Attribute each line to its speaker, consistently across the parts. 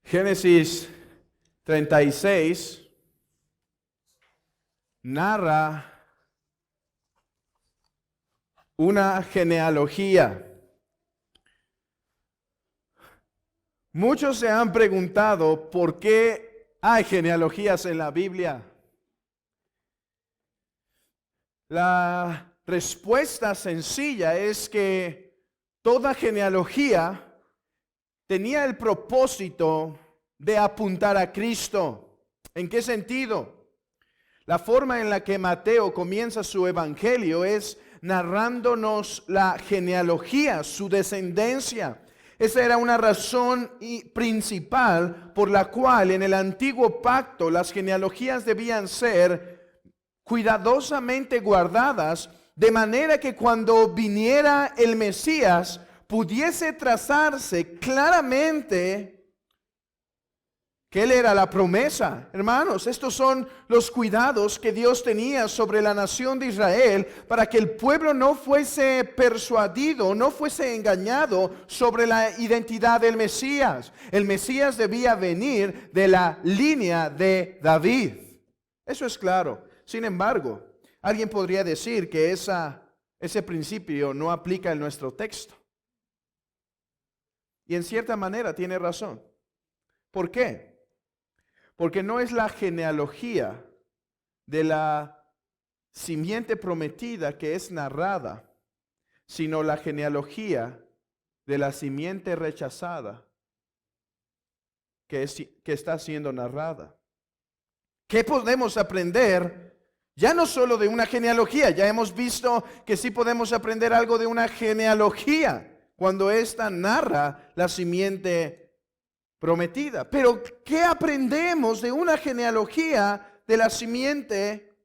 Speaker 1: Génesis 36 narra una genealogía. Muchos se han preguntado por qué hay genealogías en la Biblia. La respuesta sencilla es que toda genealogía tenía el propósito de apuntar a Cristo. ¿En qué sentido? La forma en la que Mateo comienza su evangelio es narrándonos la genealogía, su descendencia. Esa era una razón principal por la cual en el antiguo pacto las genealogías debían ser cuidadosamente guardadas, de manera que cuando viniera el Mesías pudiese trazarse claramente que Él era la promesa. Hermanos, estos son los cuidados que Dios tenía sobre la nación de Israel para que el pueblo no fuese persuadido, no fuese engañado sobre la identidad del Mesías. El Mesías debía venir de la línea de David. Eso es claro. Sin embargo, alguien podría decir que ese principio no aplica en nuestro texto. Y en cierta manera tiene razón. ¿Por qué? Porque no es la genealogía de la simiente prometida que es narrada, sino la genealogía de la simiente rechazada que está siendo narrada. ¿Qué podemos aprender? Ya no solo de una genealogía, ya hemos visto que sí podemos aprender algo de una genealogía cuando ésta narra la simiente prometida. Pero ¿qué aprendemos de una genealogía de la simiente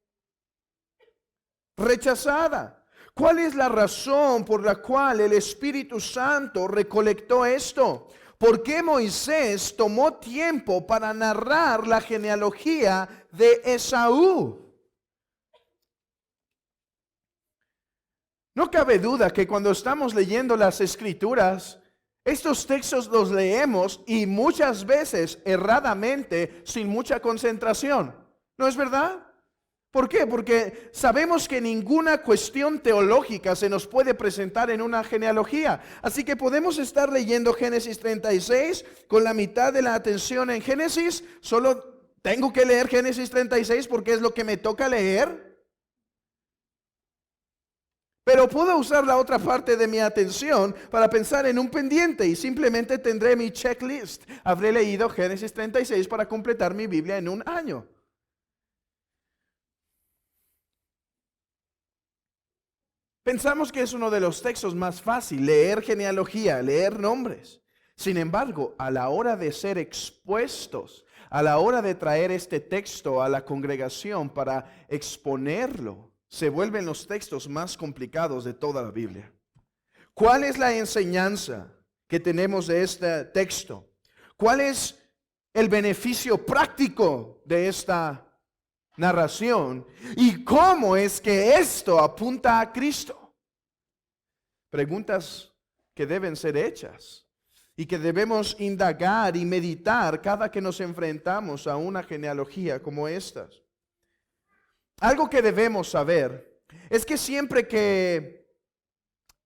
Speaker 1: rechazada? ¿Cuál es la razón por la cual el Espíritu Santo recolectó esto? ¿Por qué Moisés tomó tiempo para narrar la genealogía de Esaú? No cabe duda que cuando estamos leyendo las Escrituras, estos textos los leemos y muchas veces erradamente, sin mucha concentración. ¿No es verdad? ¿Por qué? Porque sabemos que ninguna cuestión teológica se nos puede presentar en una genealogía. Así que podemos estar leyendo Génesis 36 con la mitad de la atención en Génesis. Solo tengo que leer Génesis 36 porque es lo que me toca leer. Pero puedo usar la otra parte de mi atención para pensar en un pendiente y simplemente tendré mi checklist. Habré leído Génesis 36 para completar mi Biblia en un año. Pensamos que es uno de los textos más fáciles, leer genealogía, leer nombres. Sin embargo, a la hora de ser expuestos, a la hora de traer este texto a la congregación para exponerlo, se vuelven los textos más complicados de toda la Biblia. ¿Cuál es la enseñanza que tenemos de este texto? ¿Cuál es el beneficio práctico de esta narración? ¿Y cómo es que esto apunta a Cristo? Preguntas que deben ser hechas y que debemos indagar y meditar cada que nos enfrentamos a una genealogía como estas. Algo que debemos saber es que siempre que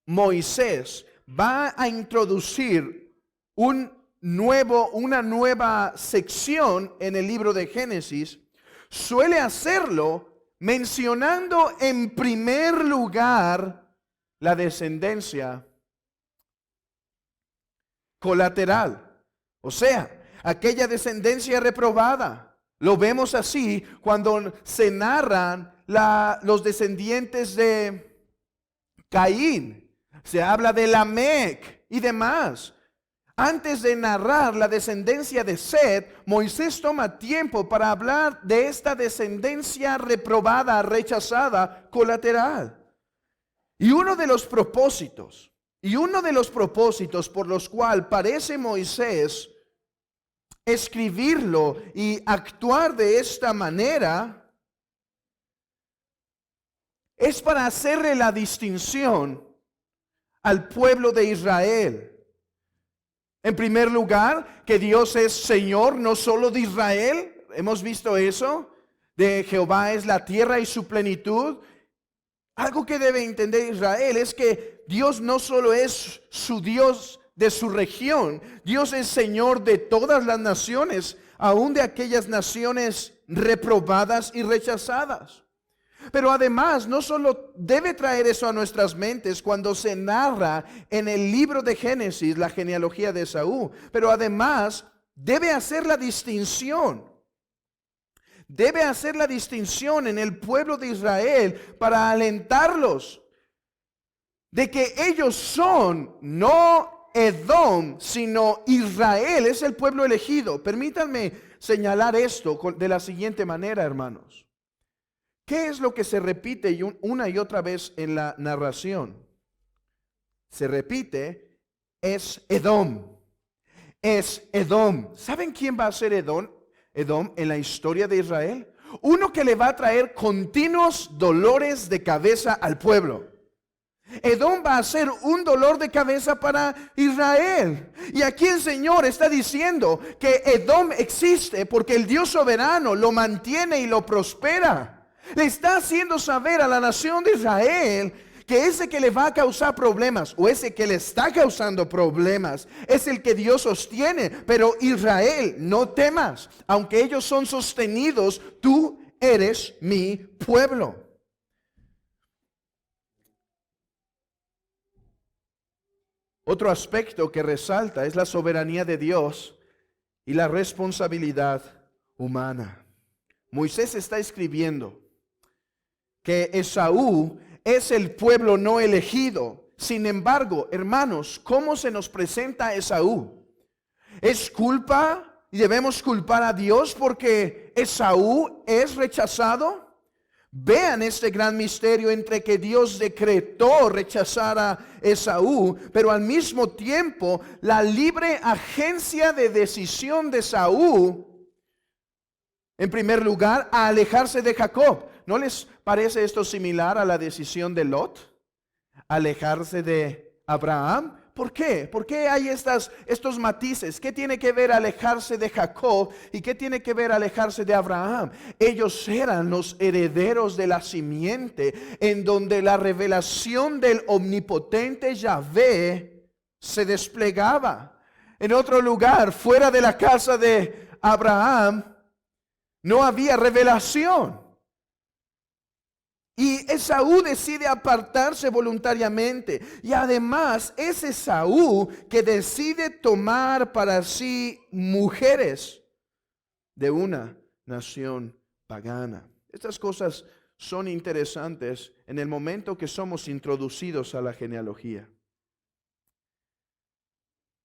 Speaker 1: Moisés va a introducir una nueva sección en el libro de Génesis, suele hacerlo mencionando en primer lugar la descendencia colateral, o sea, aquella descendencia reprobada. Lo vemos así cuando se narran los descendientes de Caín. Se habla de Lamec y demás. Antes de narrar la descendencia de Set, Moisés toma tiempo para hablar de esta descendencia reprobada, rechazada, colateral. Y uno de los propósitos por los cuales parece Moisés escribirlo y actuar de esta manera es para hacerle la distinción al pueblo de Israel En primer lugar, que Dios es Señor no solo de Israel. Hemos visto eso. De Jehová es la tierra y su plenitud. Algo que debe entender Israel es que Dios no solo es su Dios de su región. Dios es Señor de todas las naciones, aun de aquellas naciones reprobadas y rechazadas. Pero además, no solo debe traer eso a nuestras mentes cuando se narra en el libro de Génesis la genealogía de Esaú, pero además debe hacer la distinción. Debe hacer la distinción en el pueblo de Israel para alentarlos de que ellos son no Edom, sino Israel, es el pueblo elegido. Permítanme señalar esto de la siguiente manera, hermanos. ¿Qué es lo que se repite una y otra vez en la narración? Se repite, es Edom. Es Edom. ¿Saben quién va a ser Edom? Edom en la historia de Israel. Uno que le va a traer continuos dolores de cabeza al pueblo. Edom va a ser un dolor de cabeza para Israel. Y aquí el Señor está diciendo que Edom existe porque el Dios soberano lo mantiene y lo prospera. Le está haciendo saber a la nación de Israel que ese que le va a causar problemas o ese que le está causando problemas es el que Dios sostiene. Pero Israel, no temas, aunque ellos son sostenidos, tú eres mi pueblo. Otro aspecto que resalta es la soberanía de Dios y la responsabilidad humana. Moisés está escribiendo que Esaú es el pueblo no elegido. Sin embargo, hermanos, ¿cómo se nos presenta Esaú? ¿Es culpa y debemos culpar a Dios porque Esaú es rechazado? Vean este gran misterio entre que Dios decretó rechazar a Esaú, pero al mismo tiempo la libre agencia de decisión de Esaú, en primer lugar, a alejarse de Jacob. ¿No les parece esto similar a la decisión de Lot? Alejarse de Abraham. ¿Por qué? ¿Por qué hay estos matices? ¿Qué tiene que ver alejarse de Jacob y qué tiene que ver alejarse de Abraham? Ellos eran los herederos de la simiente en donde la revelación del omnipotente Yahvé se desplegaba. En otro lugar, fuera de la casa de Abraham, no había revelación. Y Esaú decide apartarse voluntariamente. Y además es Esaú que decide tomar para sí mujeres de una nación pagana. Estas cosas son interesantes en el momento que somos introducidos a la genealogía.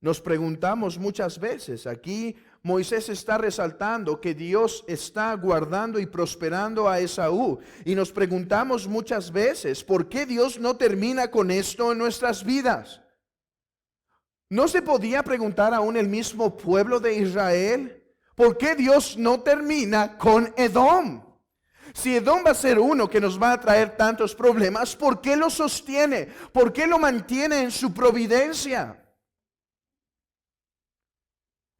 Speaker 1: Nos preguntamos muchas veces, aquí Moisés está resaltando que Dios está guardando y prosperando a Esaú. Y nos preguntamos muchas veces, ¿por qué Dios no termina con esto en nuestras vidas? ¿No se podía preguntar aún el mismo pueblo de Israel? ¿Por qué Dios no termina con Edom? Si Edom va a ser uno que nos va a traer tantos problemas, ¿por qué lo sostiene? ¿Por qué lo mantiene en su providencia?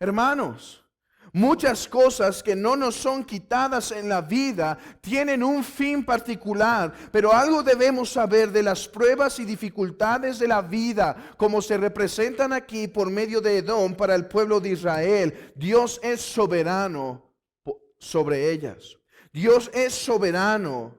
Speaker 1: Hermanos, muchas cosas que no nos son quitadas en la vida tienen un fin particular, pero algo debemos saber de las pruebas y dificultades de la vida, como se representan aquí por medio de Edom para el pueblo de Israel. Dios es soberano sobre ellas. Dios es soberano.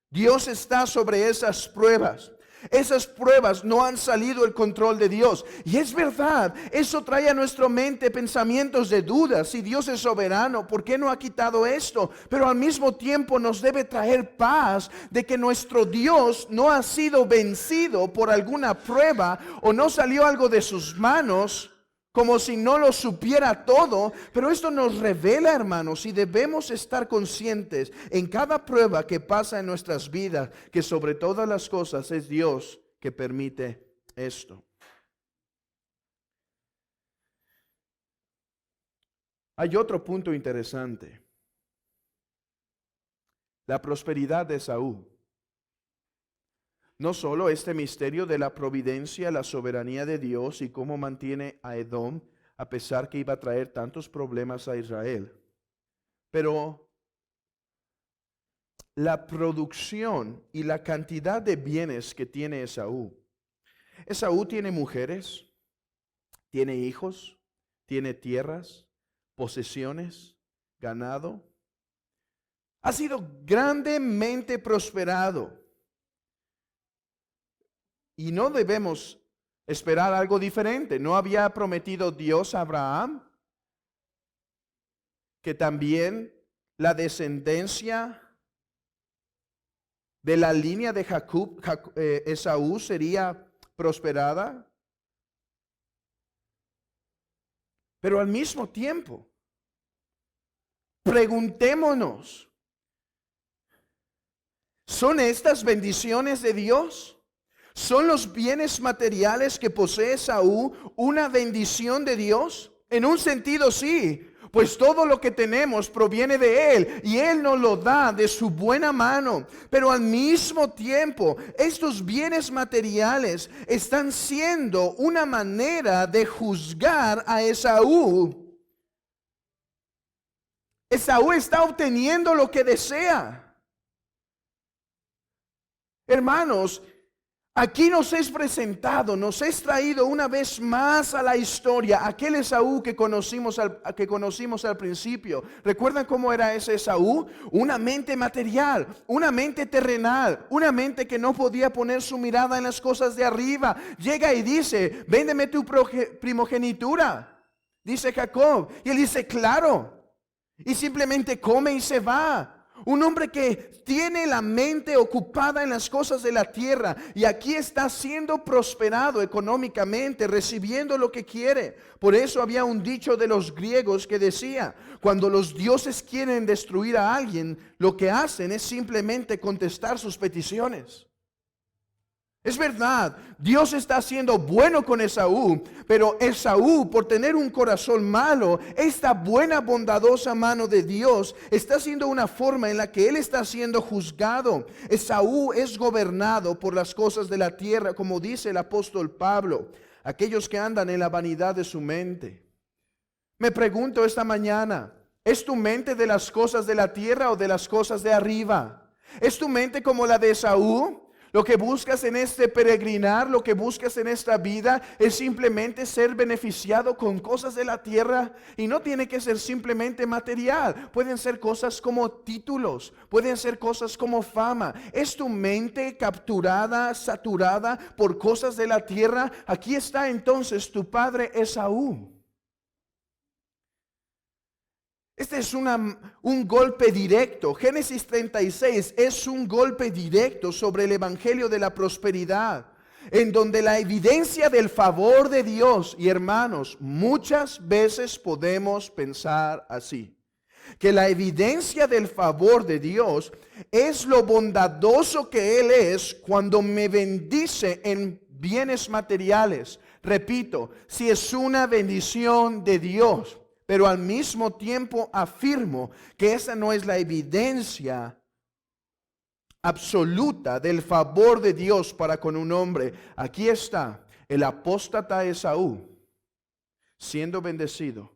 Speaker 1: Dios está sobre esas pruebas. Esas pruebas no han salido del control de Dios. Y es verdad, eso trae a nuestra mente pensamientos de dudas. Si Dios es soberano, ¿por qué no ha quitado esto? Pero al mismo tiempo nos debe traer paz de que nuestro Dios no ha sido vencido por alguna prueba o no salió algo de sus manos como si no lo supiera todo. Pero esto nos revela, hermanos, y debemos estar conscientes en cada prueba que pasa en nuestras vidas, que sobre todas las cosas es Dios que permite esto. Hay otro punto interesante: la prosperidad de Esaú. No solo este misterio de la providencia, la soberanía de Dios y cómo mantiene a Edom a pesar que iba a traer tantos problemas a Israel. Pero la producción y la cantidad de bienes que tiene Esaú. Esaú tiene mujeres, tiene hijos, tiene tierras, posesiones, ganado. Ha sido grandemente prosperado. Y no debemos esperar algo diferente. ¿No había prometido Dios a Abraham que también la descendencia de la línea de Esaú sería prosperada? Pero al mismo tiempo, preguntémonos, ¿son estas bendiciones de Dios? ¿Son los bienes materiales que posee Esaú una bendición de Dios? En un sentido sí, pues todo lo que tenemos proviene de Él y Él nos lo da de su buena mano. Pero al mismo tiempo, estos bienes materiales están siendo una manera de juzgar a Esaú. Esaú está obteniendo lo que desea. Hermanos, aquí nos es presentado, nos es traído una vez más a la historia aquel Esaú que conocimos al principio. ¿Recuerdan cómo era ese Esaú? Una mente material, una mente terrenal, una mente que no podía poner su mirada en las cosas de arriba. Llega y dice, véndeme tu primogenitura, dice Jacob. Y él dice, claro. Y simplemente come y se va. Un hombre que tiene la mente ocupada en las cosas de la tierra y aquí está siendo prosperado económicamente, recibiendo lo que quiere. Por eso había un dicho de los griegos que decía, cuando los dioses quieren destruir a alguien, lo que hacen es simplemente contestar sus peticiones. Es verdad, Dios está siendo bueno con Esaú, pero Esaú, por tener un corazón malo, esta buena, bondadosa mano de Dios está siendo una forma en la que él está siendo juzgado. Esaú es gobernado por las cosas de la tierra, como dice el apóstol Pablo, aquellos que andan en la vanidad de su mente. Me pregunto esta mañana, ¿es tu mente de las cosas de la tierra o de las cosas de arriba? ¿Es tu mente como la de Esaú? Lo que buscas en este peregrinar, lo que buscas en esta vida es simplemente ser beneficiado con cosas de la tierra y no tiene que ser simplemente material. Pueden ser cosas como títulos, pueden ser cosas como fama. ¿Es tu mente capturada, saturada por cosas de la tierra? Aquí está entonces tu padre Esaú. Este es un golpe directo. Génesis 36 es un golpe directo sobre el evangelio de la prosperidad, en donde la evidencia del favor de Dios, y hermanos, muchas veces podemos pensar así, que la evidencia del favor de Dios es lo bondadoso que Él es cuando me bendice en bienes materiales. Repito, si es una bendición de Dios. Pero al mismo tiempo afirmo que esa no es la evidencia absoluta del favor de Dios para con un hombre. Aquí está el apóstata Esaú siendo bendecido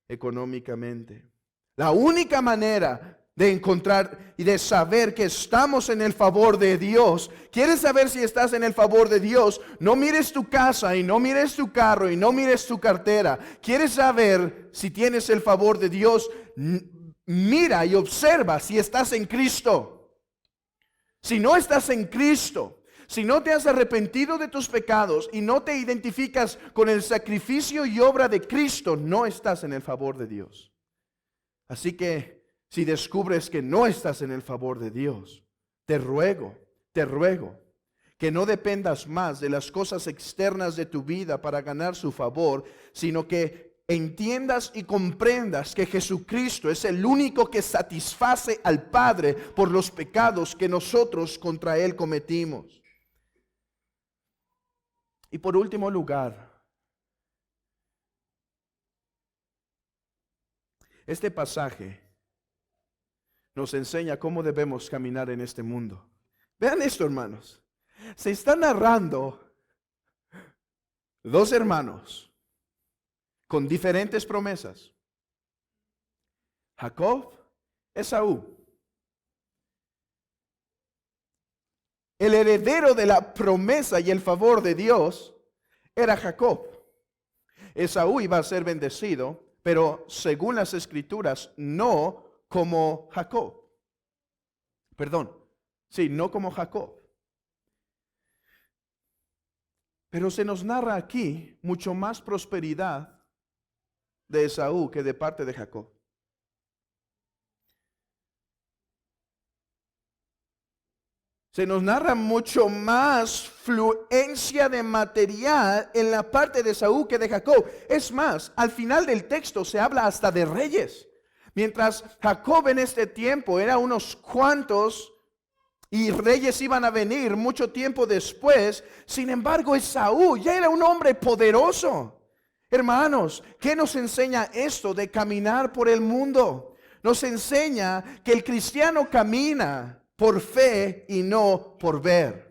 Speaker 1: económicamente. La única manera de encontrar y de saber que estamos en el favor de Dios. ¿Quieres saber si estás en el favor de Dios? No mires tu casa y no mires tu carro y no mires tu cartera. ¿Quieres saber si tienes el favor de Dios? Mira y observa si estás en Cristo. Si no estás en Cristo, si no te has arrepentido de tus pecados y no te identificas con el sacrificio y obra de Cristo, no estás en el favor de Dios. Así que si descubres que no estás en el favor de Dios, te ruego que no dependas más de las cosas externas de tu vida para ganar su favor, sino que entiendas y comprendas que Jesucristo es el único que satisface al Padre por los pecados que nosotros contra Él cometimos. Y por último lugar, este pasaje nos enseña cómo debemos caminar en este mundo. Vean esto, hermanos. Se está narrando dos hermanos con diferentes promesas. Jacob, Esaú. El heredero de la promesa y el favor de Dios era Jacob. Esaú iba a ser bendecido, pero según las Escrituras, no como Jacob. Perdón, sí, no como Jacob. Pero se nos narra aquí mucho más prosperidad de Esaú que de parte de Jacob. Se nos narra mucho más fluencia de material en la parte de Esaú que de Jacob. Es más, al final del texto se habla hasta de reyes. Mientras Jacob en este tiempo era unos cuantos y reyes iban a venir mucho tiempo después, sin embargo Esaú ya era un hombre poderoso. Hermanos, ¿qué nos enseña esto de caminar por el mundo? Nos enseña que el cristiano camina por fe y no por ver.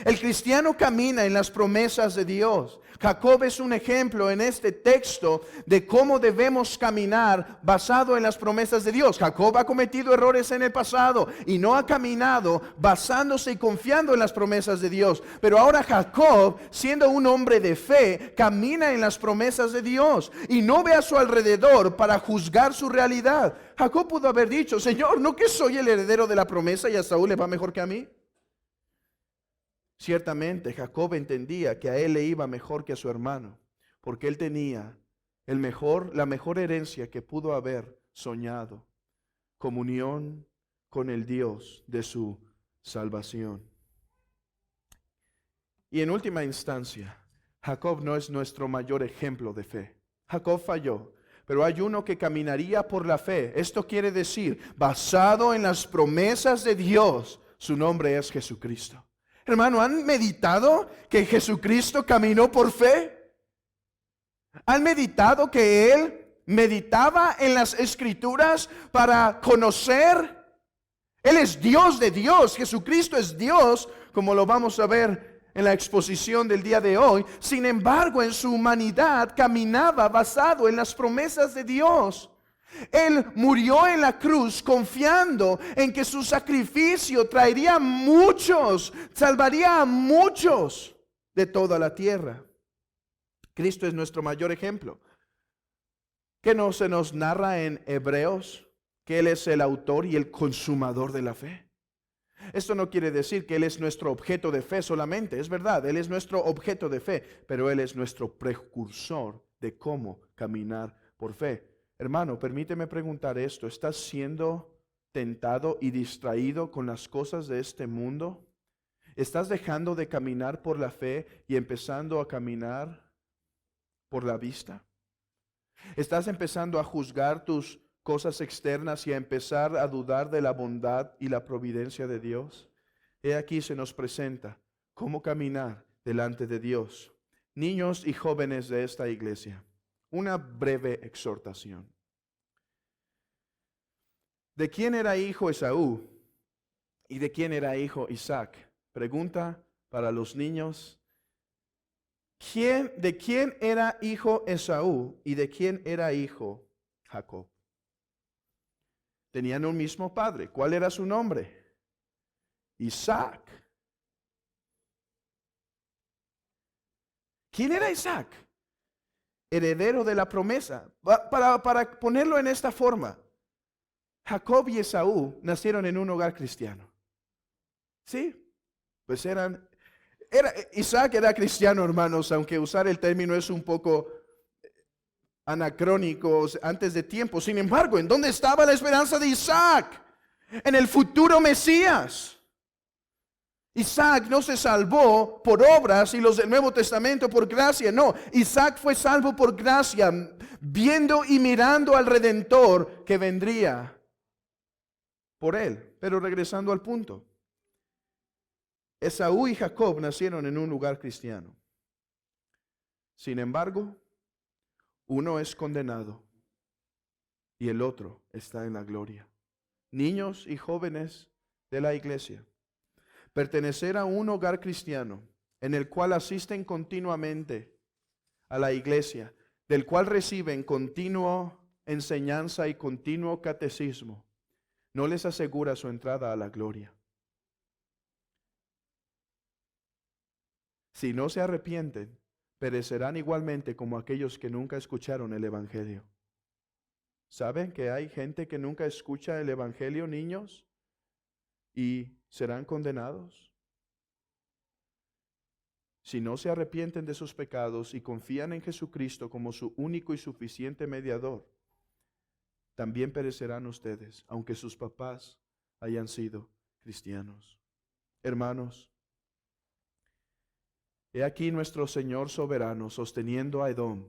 Speaker 1: El cristiano camina en las promesas de Dios. Jacob es un ejemplo en este texto de cómo debemos caminar basado en las promesas de Dios. Jacob ha cometido errores en el pasado y no ha caminado basándose y confiando en las promesas de Dios. Pero ahora Jacob, siendo un hombre de fe, camina en las promesas de Dios y no ve a su alrededor para juzgar su realidad. Jacob pudo haber dicho: Señor, ¿no que soy el heredero de la promesa y a Saúl le va mejor que a mí? Ciertamente Jacob entendía que a él le iba mejor que a su hermano, porque él tenía la mejor herencia que pudo haber soñado: comunión con el Dios de su salvación. Y en última instancia, Jacob no es nuestro mayor ejemplo de fe. Jacob falló, pero hay uno que caminaría por la fe. Esto quiere decir, basado en las promesas de Dios. Su nombre es Jesucristo. Hermano, ¿han meditado que Jesucristo caminó por fe? ¿Han meditado que Él meditaba en las Escrituras para conocer? Él es Dios de Dios, Jesucristo es Dios, como lo vamos a ver en la exposición del día de hoy. Sin embargo, en su humanidad caminaba basado en las promesas de Dios. Él murió en la cruz confiando en que su sacrificio traería a muchos, salvaría a muchos de toda la tierra. Cristo es nuestro mayor ejemplo. ¿Qué no se nos narra en Hebreos? Que Él es el autor y el consumador de la fe. Esto no quiere decir que Él es nuestro objeto de fe solamente. Es verdad, Él es nuestro objeto de fe, pero Él es nuestro precursor de cómo caminar por fe. Hermano, permíteme preguntar esto: ¿estás siendo tentado y distraído con las cosas de este mundo? ¿Estás dejando de caminar por la fe y empezando a caminar por la vista? ¿Estás empezando a juzgar tus cosas externas y a empezar a dudar de la bondad y la providencia de Dios? He aquí se nos presenta cómo caminar delante de Dios. Niños y jóvenes de esta iglesia, una breve exhortación. ¿De quién era hijo Esaú y de quién era hijo Isaac? Pregunta para los niños. ¿De quién era hijo Esaú y de quién era hijo Jacob? Tenían un mismo padre. ¿Cuál era su nombre? Isaac. ¿Quién era Isaac? Heredero de la promesa. Para ponerlo en esta forma, Jacob y Esaú nacieron en un hogar cristiano. Sí, pues Isaac era cristiano, hermanos, aunque usar el término es un poco anacrónico, antes de tiempo. Sin embargo, ¿en dónde estaba la esperanza de Isaac? En el futuro Mesías. Isaac no se salvó por obras y los del Nuevo Testamento por gracia. No, Isaac fue salvo por gracia, viendo y mirando al Redentor que vendría por él. Pero regresando al punto, Esaú y Jacob nacieron en un lugar cristiano. Sin embargo, uno es condenado y el otro está en la gloria. Niños y jóvenes de la iglesia, pertenecer a un hogar cristiano en el cual asisten continuamente a la iglesia del cual reciben continua enseñanza y continuo catecismo, no les asegura su entrada a la gloria. Si no se arrepienten, perecerán igualmente como aquellos que nunca escucharon el Evangelio. ¿Saben que hay gente que nunca escucha el Evangelio, niños? Y serán condenados. Si no se arrepienten de sus pecados y confían en Jesucristo como su único y suficiente mediador, también perecerán ustedes, aunque sus papás hayan sido cristianos. Hermanos, he aquí nuestro Señor soberano sosteniendo a Edom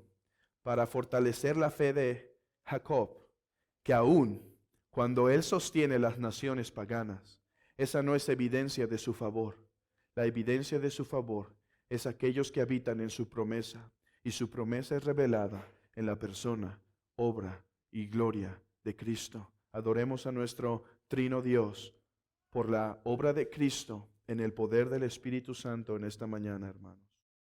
Speaker 1: para fortalecer la fe de Jacob, que aún cuando él sostiene las naciones paganas, esa no es evidencia de su favor. La evidencia de su favor es aquellos que habitan en su promesa, y su promesa es revelada en la persona, obra y gloria de Cristo. Adoremos a nuestro trino Dios por la obra de Cristo en el poder del Espíritu Santo en esta mañana, hermanos.